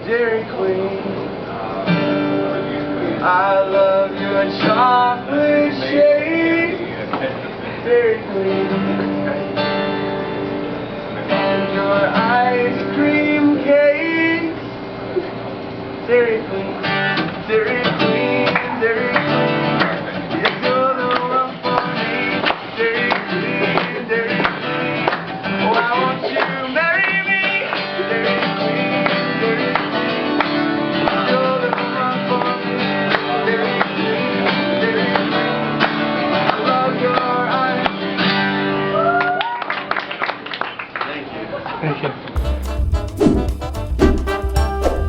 Dairy Queen. I love your chocolate shake, Dairy Queen, and your ice cream cake, Dairy Queen, Dairy Queen, Dairy Queen. You're the one for me, Dairy Queen, Dairy Queen. Why won't you marry me, Dairy Queen, Dairy Queen? You're the one for me.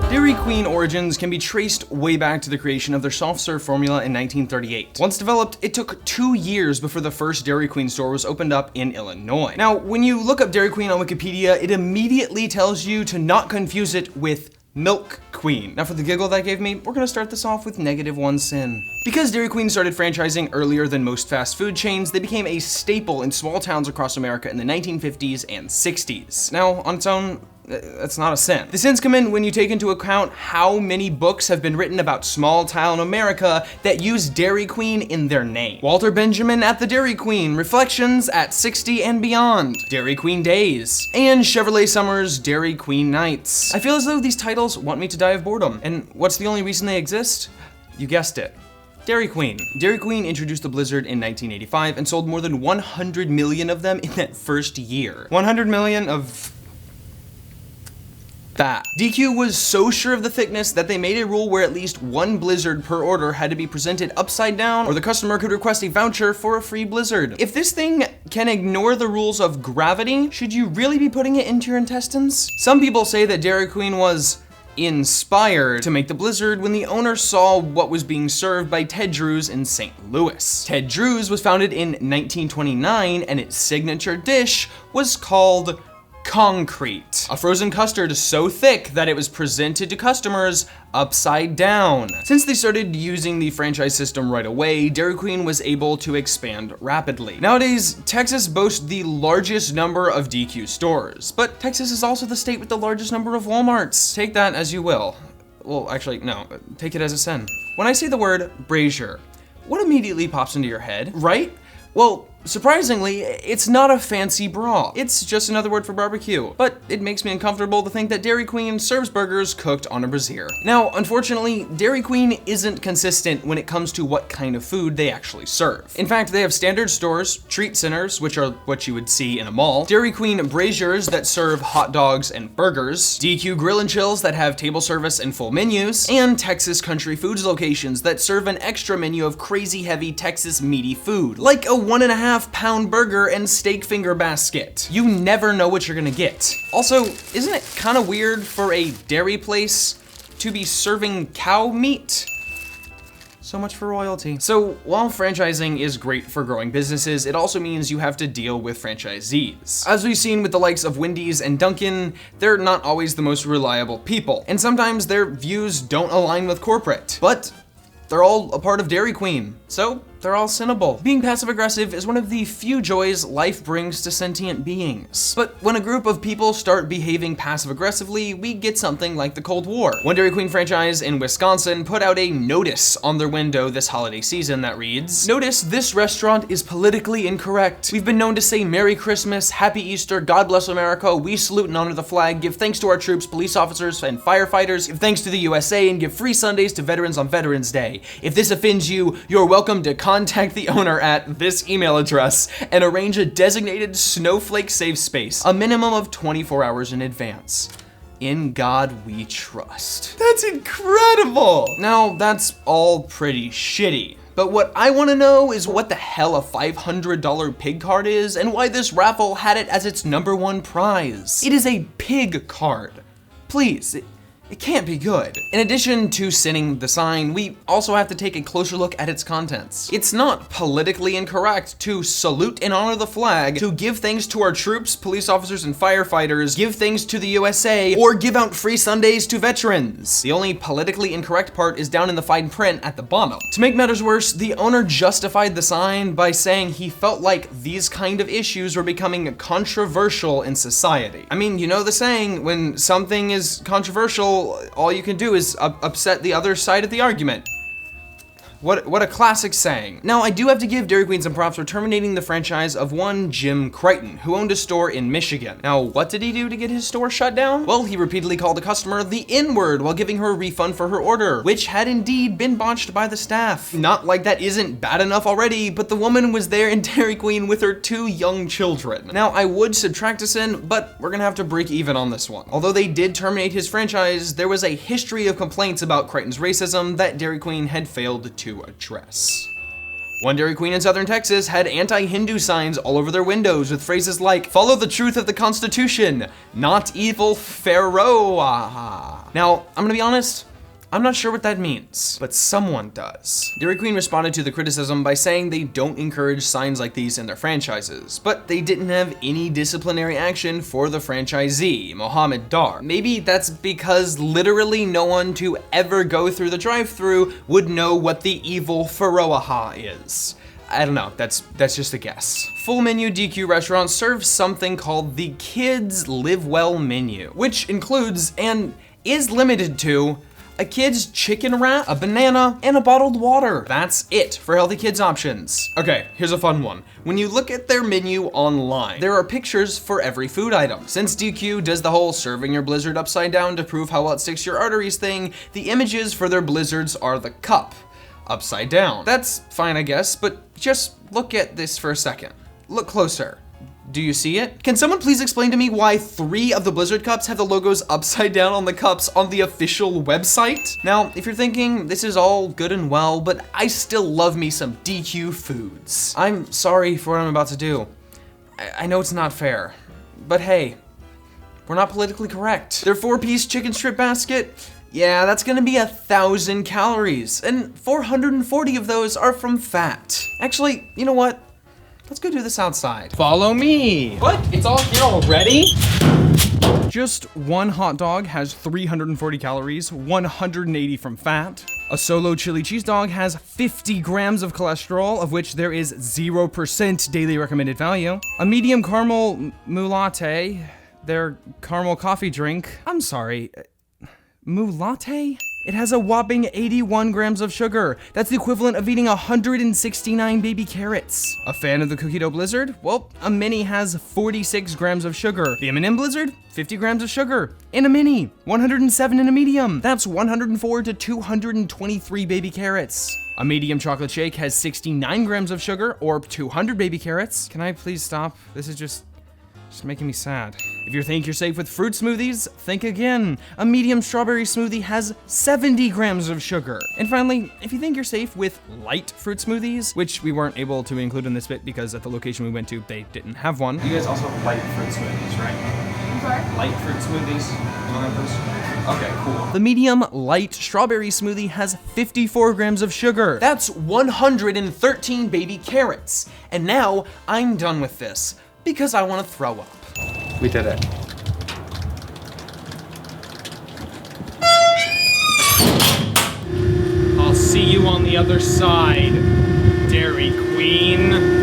Dairy Queen origins can be traced way back to the creation of their soft serve formula in 1938. Once developed, it took 2 years before the first Dairy Queen store was opened up in Illinois. Now, when you look up Dairy Queen on Wikipedia, it immediately tells you to not confuse it with Milk Queen. Now for the giggle that gave me, we're gonna start this off with -1 sin. Because Dairy Queen started franchising earlier than most fast food chains, they became a staple in small towns across America in the 1950s and 60s. Now, on its own, that's not a sin. The sins come in when you take into account how many books have been written about small town America that use Dairy Queen in their name. Walter Benjamin at the Dairy Queen, Reflections at 60 and Beyond, Dairy Queen Days, and Chevrolet Summers' Dairy Queen Nights. I feel as though these titles want me to die of boredom, and what's the only reason they exist? You guessed it. Dairy Queen. Dairy Queen introduced the Blizzard in 1985 and sold more than 100 million of them in that first year. 100 million of that. DQ was so sure of the thickness that they made a rule where at least one Blizzard per order had to be presented upside down, or the customer could request a voucher for a free Blizzard. If this thing can ignore the rules of gravity, should you really be putting it into your intestines? Some people say that Dairy Queen was inspired to make the Blizzard when the owner saw what was being served by Ted Drewes in St. Louis. Ted Drewes was founded in 1929 and its signature dish was called concrete, a frozen custard so thick that it was presented to customers upside down. Since they started using the franchise system right away, Dairy Queen was able to expand rapidly. Nowadays, Texas boasts the largest number of DQ stores, but Texas is also the state with the largest number of Walmarts. Take that as you will. Well, actually, no, take it as a sin. When I say the word brazier, what immediately pops into your head, right? Well, surprisingly, it's not a fancy bra. It's just another word for barbecue. But it makes me uncomfortable to think that Dairy Queen serves burgers cooked on a brazier. Now, unfortunately, Dairy Queen isn't consistent when it comes to what kind of food they actually serve. In fact, they have standard stores, treat centers, which are what you would see in a mall, Dairy Queen braziers that serve hot dogs and burgers, DQ Grill and Chills that have table service and full menus, and Texas Country Foods locations that serve an extra menu of crazy heavy Texas meaty food, like a 1.5-pound burger and steak finger basket. You never know what you're gonna get. Also, isn't it kind of weird for a dairy place to be serving cow meat? So much for royalty. So while franchising is great for growing businesses, it also means you have to deal with franchisees. As we've seen with the likes of Wendy's and Dunkin', they're not always the most reliable people, and sometimes their views don't align with corporate. But they're all a part of Dairy Queen, so they're all sinnable. Being passive-aggressive is one of the few joys life brings to sentient beings. But when a group of people start behaving passive-aggressively, we get something like the Cold War. One Dairy Queen franchise in Wisconsin put out a notice on their window this holiday season that reads, "Notice this restaurant is politically incorrect. We've been known to say Merry Christmas, Happy Easter, God bless America, we salute and honor the flag, give thanks to our troops, police officers, and firefighters, give thanks to the USA, and give free Sundays to veterans on Veterans Day. If this offends you, you're welcome to contact the owner at this email address and arrange a designated snowflake safe space, a minimum of 24 hours in advance. In God we trust." That's incredible! Now, that's all pretty shitty. But what I want to know is what the hell a $500 pig card is and why this raffle had it as its #1 prize. It is a pig card. Please, it can't be good. In addition to sinning the sign, we also have to take a closer look at its contents. It's not politically incorrect to salute and honor the flag, to give thanks to our troops, police officers, and firefighters, give thanks to the USA, or give out free Sundays to veterans. The only politically incorrect part is down in the fine print at the bottom. To make matters worse, the owner justified the sign by saying he felt like these kind of issues were becoming controversial in society. I mean, you know the saying, when something is controversial, until all you can do is upset the other side of the argument. What a classic saying. Now, I do have to give Dairy Queen some props for terminating the franchise of one Jim Crichton, who owned a store in Michigan. Now, what did he do to get his store shut down? Well, he repeatedly called the customer the N-word while giving her a refund for her order, which had indeed been botched by the staff. Not like that isn't bad enough already, but the woman was there in Dairy Queen with her 2 young children. Now, I would subtract a sin, but we're gonna have to break even on this one. Although they did terminate his franchise, there was a history of complaints about Crichton's racism that Dairy Queen had failed to address. One Dairy Queen in Southern Texas had anti-Hindu signs all over their windows with phrases like, "Follow the truth of the Constitution, not evil Pharaoh." Now, I'm gonna be honest, I'm not sure what that means, but someone does. Dairy Queen responded to the criticism by saying they don't encourage signs like these in their franchises, but they didn't have any disciplinary action for the franchisee, Mohammed Dar. Maybe that's because literally no one to ever go through the drive-thru would know what the evil Pharaoh is. I don't know, that's just a guess. Full menu DQ restaurants serve something called the Kids Live Well menu, which includes and is limited to a kid's chicken wrap, a banana, and a bottled water. That's it for healthy kids options. Okay, here's a fun one. When you look at their menu online, there are pictures for every food item. Since DQ does the whole serving your blizzard upside down to prove how well it sticks to your arteries thing, the images for their blizzards are the cup, upside down. That's fine, I guess, but just look at this for a second. Look closer. Do you see it? Can someone please explain to me why 3 of the Blizzard cups have the logos upside down on the cups on the official website? Now, if you're thinking this is all good and well, but I still love me some DQ foods. I'm sorry for what I'm about to do. I know it's not fair, but hey, we're not politically correct. Their 4-piece chicken strip basket, yeah, that's gonna be 1,000 calories, and 440 of those are from fat. Actually, you know what? Let's go do this outside. Follow me. What? It's all here already? Just one hot dog has 340 calories, 180 from fat. A solo chili cheese dog has 50 grams of cholesterol, of which there is 0% daily recommended value. A medium caramel latte, their caramel coffee drink. I'm sorry, latte? It has a whopping 81 grams of sugar. That's the equivalent of eating 169 baby carrots. A fan of the cookie dough blizzard? Well, a mini has 46 grams of sugar. The M&M blizzard? 50 grams of sugar. In a mini, 107 in a medium. That's 104 to 223 baby carrots. A medium chocolate shake has 69 grams of sugar, or 200 baby carrots. Can I please stop? This is just making me sad. If you think you're safe with fruit smoothies, think again. A medium strawberry smoothie has 70 grams of sugar. And finally, if you think you're safe with light fruit smoothies, which we weren't able to include in this bit because at the location we went to, they didn't have one. You guys also have light fruit smoothies, right? I'm sorry? Light fruit smoothies? You don't have those? Okay, cool. The medium light strawberry smoothie has 54 grams of sugar. That's 113 baby carrots. And now I'm done with this, because I want to throw up. We did it. I'll see you on the other side, Dairy Queen.